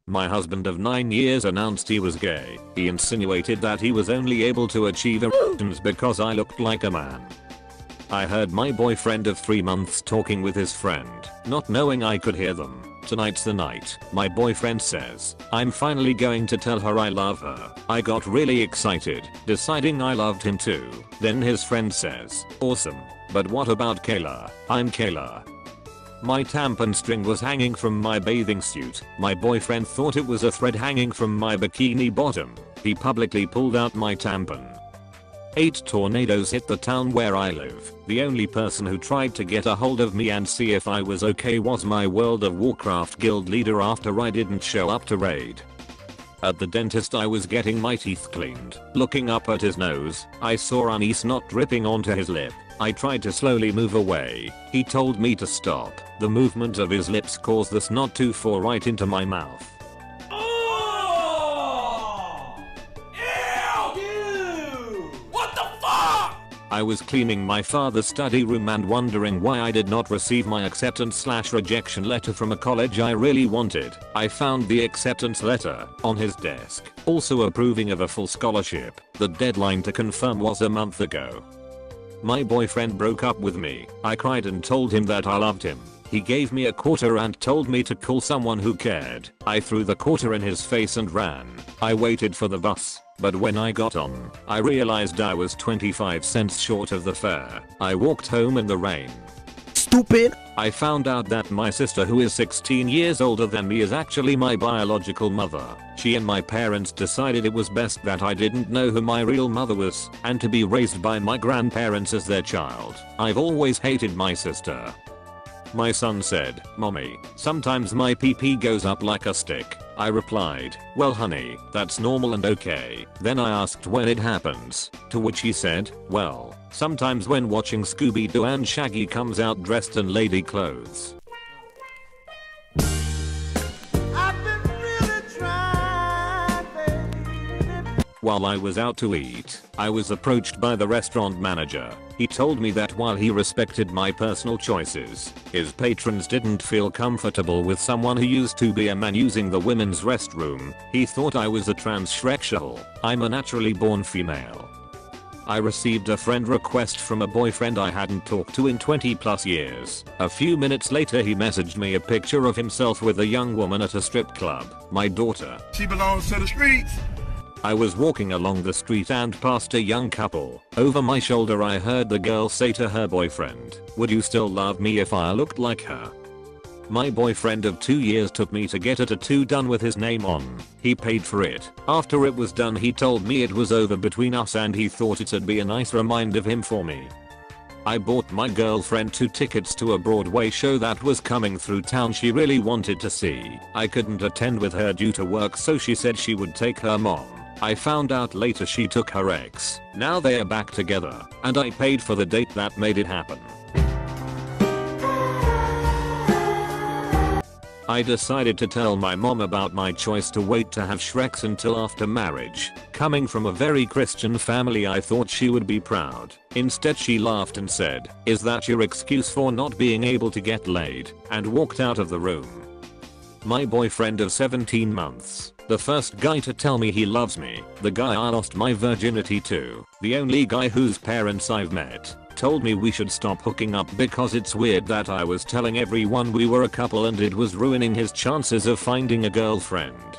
My husband of 9 years announced he was gay. He insinuated that he was only able to achieve erections because I looked like a man. I heard my boyfriend of 3 months talking with his friend, not knowing I could hear them. Tonight's the night, my boyfriend says. I'm finally going to tell her I love her. I got really excited, deciding I loved him too. Then his friend says, awesome, but what about Kayla? I'm Kayla. My tampon string was hanging from my bathing suit. My boyfriend thought it was a thread hanging from my bikini bottom. He publicly pulled out my tampon. 8 tornadoes hit the town where I live. The only person who tried to get a hold of me and see if I was okay was my World of Warcraft guild leader after I didn't show up to raid. At the dentist I was getting my teeth cleaned. Looking up at his nose, I saw an snot dripping onto his lip. I tried to slowly move away. He told me to stop. The movement of his lips caused the snot to fall right into my mouth. I was cleaning my father's study room and wondering why I did not receive my acceptance/rejection letter from a college I really wanted. I found the acceptance letter on his desk, also approving of a full scholarship. The deadline to confirm was a month ago. My boyfriend broke up with me. I cried and told him that I loved him. He gave me a quarter and told me to call someone who cared. I threw the quarter in his face and ran. I waited for the bus, but when I got on, I realized I was 25 cents short of the fare. I walked home in the rain. Stupid! I found out that my sister, who is 16 years older than me, is actually my biological mother. She and my parents decided it was best that I didn't know who my real mother was, and to be raised by my grandparents as their child. I've always hated my sister. My son said, "Mommy, sometimes my pee-pee goes up like a stick." I replied, "Well honey, that's normal and okay." Then I asked when it happens, to which he said, "Well, sometimes when watching Scooby-Doo and Shaggy comes out dressed in lady clothes." While I was out to eat, I was approached by the restaurant manager. He told me that while he respected my personal choices, his patrons didn't feel comfortable with someone who used to be a man using the women's restroom. He thought I was a transsexual. I'm a naturally born female. I received a friend request from a boyfriend I hadn't talked to in 20+ years. A few minutes later he messaged me a picture of himself with a young woman at a strip club. My daughter. She belongs to the streets. I was walking along the street and passed a young couple. Over my shoulder I heard the girl say to her boyfriend, "Would you still love me if I looked like her?" My boyfriend of 2 years took me to get a tattoo done with his name on. He paid for it. After it was done he told me it was over between us and he thought it'd be a nice reminder of him for me. I bought my girlfriend 2 tickets to a Broadway show that was coming through town she really wanted to see. I couldn't attend with her due to work, so she said she would take her mom. I found out later she took her ex. Now they are back together, and I paid for the date that made it happen. I decided to tell my mom about my choice to wait to have Shreks until after marriage. Coming from a very Christian family, I thought she would be proud. Instead she laughed and said, "Is that your excuse for not being able to get laid?" and walked out of the room. My boyfriend of 17 months. The first guy to tell me he loves me. The guy I lost my virginity to. The only guy whose parents I've met. Told me we should stop hooking up because it's weird that I was telling everyone we were a couple and it was ruining his chances of finding a girlfriend.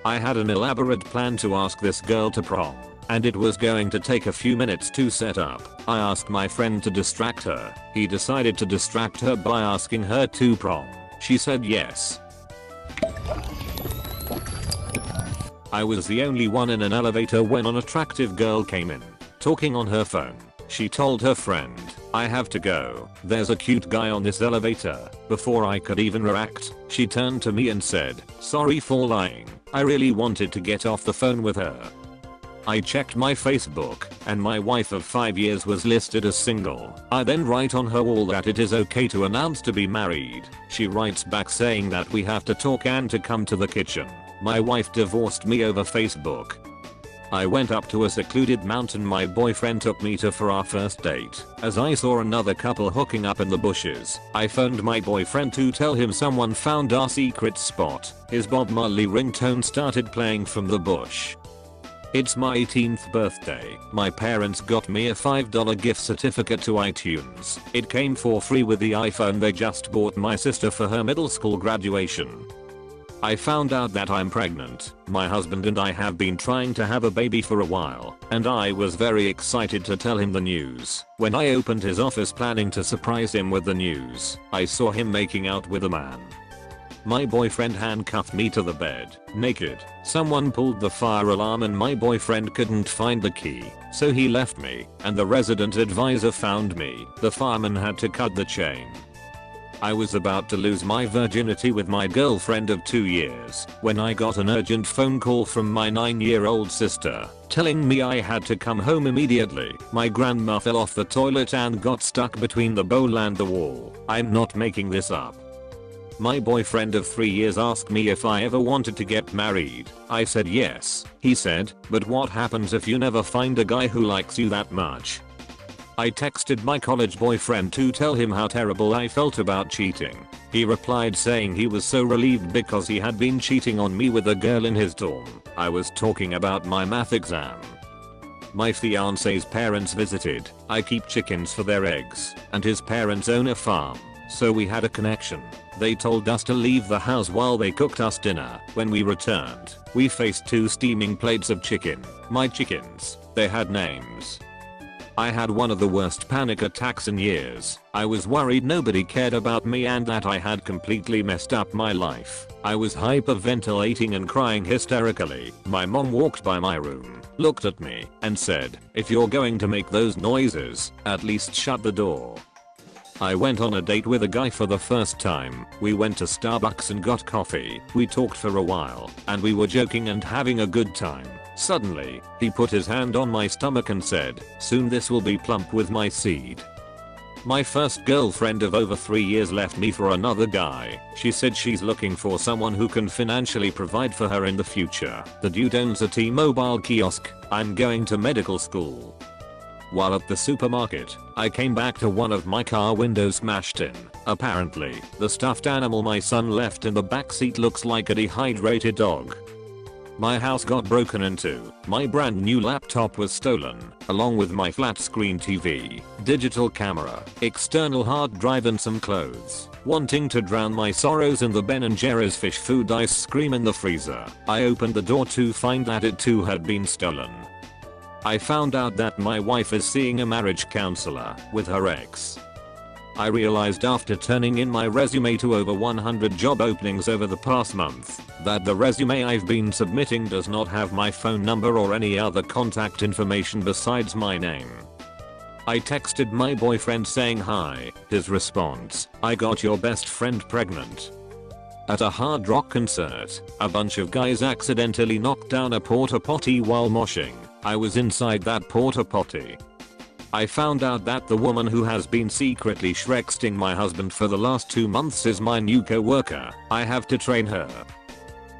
I had an elaborate plan to ask this girl to prom, and it was going to take a few minutes to set up. I asked my friend to distract her. He decided to distract her by asking her to prom. She said yes. I was the only one in an elevator when an attractive girl came in, talking on her phone. She told her friend, "I have to go. There's a cute guy on this elevator." Before I could even react, she turned to me and said, "Sorry for lying. I really wanted to get off the phone with her." I checked my Facebook, and my wife of 5 years was listed as single. I then write on her wall that it is okay to announce to be married. She writes back saying that we have to talk and to come to the kitchen. My wife divorced me over Facebook. I went up to a secluded mountain my boyfriend took me to for our first date. As I saw another couple hooking up in the bushes, I phoned my boyfriend to tell him someone found our secret spot. His Bob Marley ringtone started playing from the bush. It's my 18th birthday. My parents got me a $5 gift certificate to iTunes. It came for free with the iPhone they just bought my sister for her middle school graduation. I found out that I'm pregnant. My husband and I have been trying to have a baby for a while, and I was very excited to tell him the news. When I opened his office planning to surprise him with the news, I saw him making out with a man. My boyfriend handcuffed me to the bed, naked. Someone pulled the fire alarm and my boyfriend couldn't find the key, so he left me, and the resident advisor found me. The fireman had to cut the chain. I was about to lose my virginity with my girlfriend of 2 years when I got an urgent phone call from my 9-year-old sister telling me I had to come home immediately. My grandma fell off the toilet and got stuck between the bowl and the wall. I'm not making this up. My boyfriend of 3 years asked me if I ever wanted to get married. I said yes. He said, but what happens if you never find a guy who likes you that much? I texted my college boyfriend to tell him how terrible I felt about cheating. He replied saying he was so relieved because he had been cheating on me with a girl in his dorm. I was talking about my math exam. My fiance's parents visited. I keep chickens for their eggs, and his parents own a farm, so we had a connection. They told us to leave the house while they cooked us dinner. When we returned, we faced 2 steaming plates of chicken. My chickens, they had names. I had one of the worst panic attacks in years. I was worried nobody cared about me and that I had completely messed up my life. I was hyperventilating and crying hysterically. My mom walked by my room, looked at me, and said, "If you're going to make those noises, at least shut the door." I went on a date with a guy for the first time. We went to Starbucks and got coffee. We talked for a while, and we were joking and having a good time. Suddenly, he put his hand on my stomach and said, "Soon this will be plump with my seed." My first girlfriend of over 3 years left me for another guy. She said she's looking for someone who can financially provide for her in the future. The dude owns a T-Mobile kiosk. I'm going to medical school. While at the supermarket, I came back to one of my car windows smashed in. Apparently, the stuffed animal my son left in the backseat looks like a dehydrated dog. My house got broken into. My brand new laptop was stolen, along with my flat screen TV, digital camera, external hard drive and some clothes. Wanting to drown my sorrows in the Ben & Jerry's fish food ice cream in the freezer, I opened the door to find that it too had been stolen. I found out that my wife is seeing a marriage counselor with her ex. I realized after turning in my resume to over 100 job openings over the past month that the resume I've been submitting does not have my phone number or any other contact information besides my name. I texted my boyfriend saying hi. His response, "I got your best friend pregnant." At a hard rock concert, a bunch of guys accidentally knocked down a porta potty while moshing. I was inside that porta potty. I found out that the woman who has been secretly Shrexting my husband for the last 2 months is my new co-worker. I have to train her.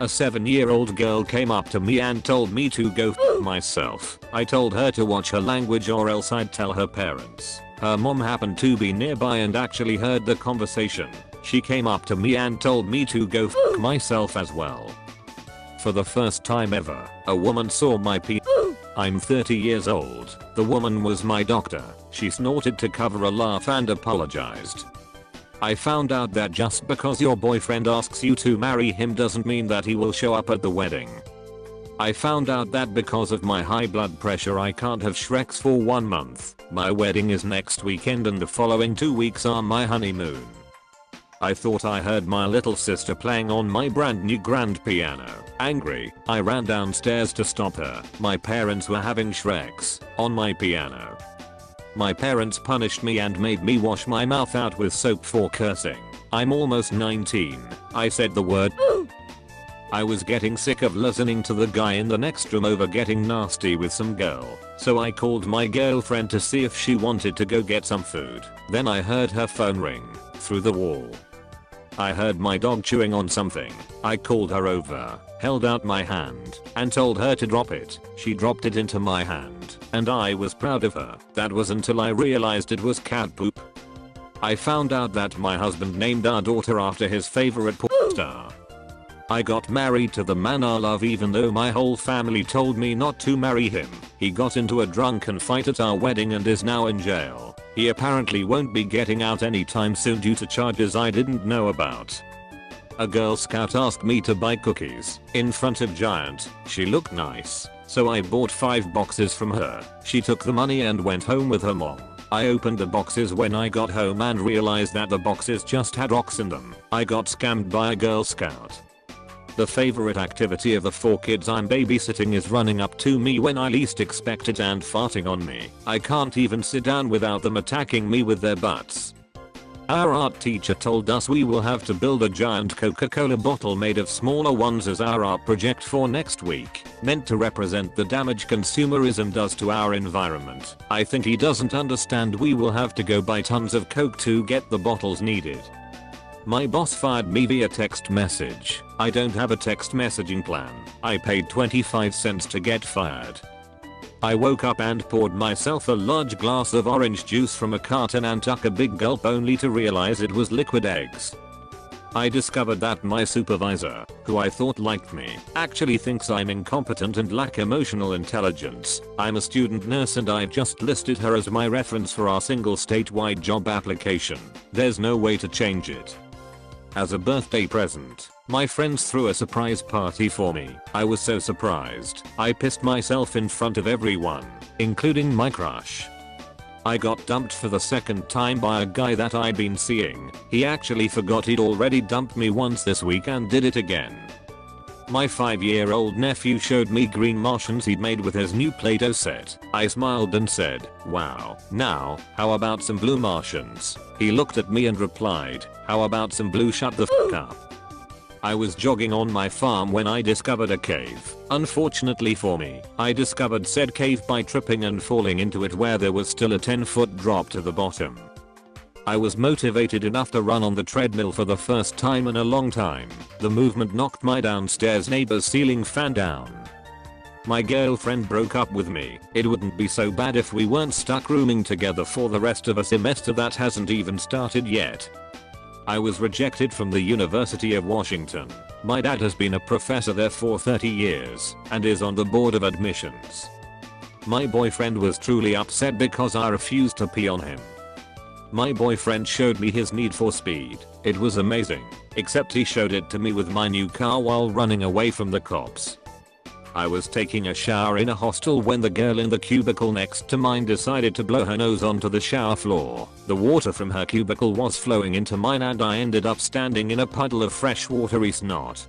A 7-year-old girl came up to me and told me to go f myself. I told her to watch her language or else I'd tell her parents. Her mom happened to be nearby and actually heard the conversation. She came up to me and told me to go f myself as well. For the first time ever, a woman saw my pee. I'm 30 years old. The woman was my doctor. She snorted to cover a laugh and apologized. I found out that just because your boyfriend asks you to marry him doesn't mean that he will show up at the wedding. I found out that because of my high blood pressure I can't have Shreks for 1 month. My wedding is next weekend and the following 2 weeks are my honeymoon. I thought I heard my little sister playing on my brand new grand piano. Angry, I ran downstairs to stop her. My parents were having Shreks on my piano. My parents punished me and made me wash my mouth out with soap for cursing. I'm almost 19. I said the word. I was getting sick of listening to the guy in the next room over getting nasty with some girl, so I called my girlfriend to see if she wanted to go get some food. Then I heard her phone ring through the wall. I heard my dog chewing on something. I called her over, held out my hand, and told her to drop it. She dropped it into my hand, and I was proud of her. That was until I realized it was cat poop. I found out that my husband named our daughter after his favorite porn star. I got married to the man I love even though my whole family told me not to marry him. He got into a drunken fight at our wedding and is now in jail. He apparently won't be getting out anytime soon due to charges I didn't know about. A Girl Scout asked me to buy cookies in front of Giant. She looked nice, so I bought 5 boxes from her. She took the money and went home with her mom. I opened the boxes when I got home and realized that the boxes just had rocks in them. I got scammed by a Girl Scout. The favorite activity of the 4 kids I'm babysitting is running up to me when I least expect it and farting on me. I can't even sit down without them attacking me with their butts. Our art teacher told us we will have to build a giant Coca-Cola bottle made of smaller ones as our art project for next week, meant to represent the damage consumerism does to our environment. I think he doesn't understand we will have to go buy tons of Coke to get the bottles needed. My boss fired me via text message. I don't have a text messaging plan. I paid 25 cents to get fired. I woke up and poured myself a large glass of orange juice from a carton and took a big gulp only to realize it was liquid eggs. I discovered that my supervisor, who I thought liked me, actually thinks I'm incompetent and lack emotional intelligence. I'm a student nurse and I just listed her as my reference for our single statewide job application. There's no way to change it. As a birthday present, my friends threw a surprise party for me. I was so surprised, I pissed myself in front of everyone, including my crush. I got dumped for the 2nd time by a guy that I'd been seeing. He actually forgot he'd already dumped me once this week and did it again. My 5-year-old nephew showed me green Martians he'd made with his new Play-Doh set. I smiled and said, "Wow, now, how about some blue Martians?" He looked at me and replied, "How about some blue shut the f*** up?" I was jogging on my farm when I discovered a cave. Unfortunately for me, I discovered said cave by tripping and falling into it where there was still a 10-foot drop to the bottom. I was motivated enough to run on the treadmill for the first time in a long time. The movement knocked my downstairs neighbor's ceiling fan down. My girlfriend broke up with me. It wouldn't be so bad if we weren't stuck rooming together for the rest of a semester that hasn't even started yet. I was rejected from the University of Washington. My dad has been a professor there for 30 years and is on the board of admissions. My boyfriend was truly upset because I refused to pee on him. My boyfriend showed me his need for speed. It was amazing, except he showed it to me with my new car while running away from the cops. I was taking a shower in a hostel when the girl in the cubicle next to mine decided to blow her nose onto the shower floor. The water from her cubicle was flowing into mine and I ended up standing in a puddle of fresh watery snot.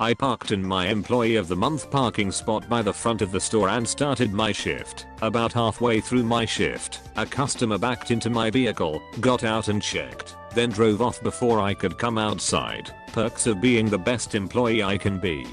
I parked in my employee of the month parking spot by the front of the store and started my shift. About halfway through my shift, a customer backed into my vehicle, got out and checked, then drove off before I could come outside. Perks of being the best employee I can be.